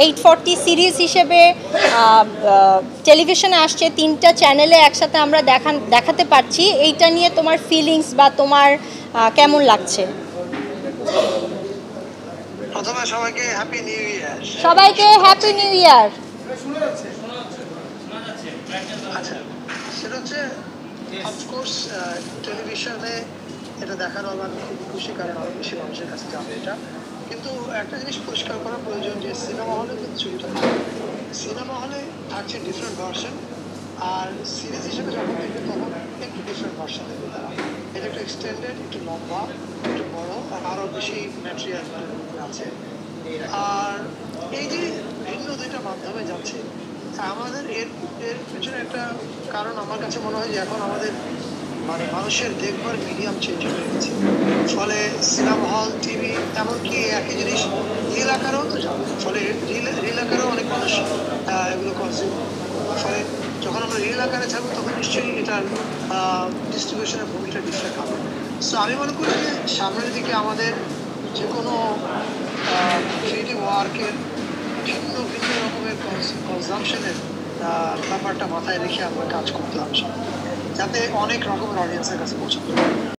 840 series হিসেবে টেলিভিশনে আসছে, 3টা চ্যানেলে একসাথে আমরা দেখাতে পারছি। এইটা নিয়ে তোমার ফিলিংস বা তোমার কেমন লাগছে? প্রথমে সবাইকে হ্যাপি নিউ ইয়ার। সবাইকে হ্যাপি নিউ ইয়ার। আচ্ছা, সেটা হচ্ছে অফকোর্স টেলিভিশনে এটা দেখানো আমার খুব খুশি, কারণ আরও বেশি মানুষের কাছে যাবে এটা। কিন্তু একটা জিনিস পরিষ্কার করা প্রয়োজন যে সিনেমা হলে কিন্তু ছবিটা সিনেমা হলে থাকছে ডিফারেন্ট ভার্সন, আর সিরিজ হিসেবে যখন দেখবে তখন একটু ডিফারেন্ট ভার্সন দেবে তারা। এটা একটু এক্সটেন্ডেড, একটু লম্বা, একটু বড়, আরও বেশি ম্যাটেরিয়াল আছে। আর এই যে ভিন্ন দুইটা মাধ্যমে যাচ্ছে, আমাদের এর এর পেছনে একটা কারণ আমার কাছে মনে হয় যে এখন আমাদের মানে মানুষের দেখবার মিডিয়াম চেঞ্জ হয়ে গেছে। ফলে সিনেমা হল, টিভি, এমনকি একই জিনিস রিল আকারেও তো যাবে। ফলে রিল আকারেও অনেক মানুষ এগুলো কনজিউম। ফলে যখন আমরা রিল আকারে থাকবো তখন নিশ্চয়ই এটার ডিস্ট্রিবিউশনের ভূমিকা ডিফারেন্ট হবে। সো আমি মনে করি যে সামনের দিকে আমাদের যে কোনো ক্রিয়েটিভ ওয়ার্কের ভিন্ন ভিন্ন রকমের কনজামশনের ব্যাপারটা মাথায় রেখে আমরা কাজ করতে হবে, যাতে অনেক রকমের অডিয়েন্সের কাছে পৌঁছাতে পারে।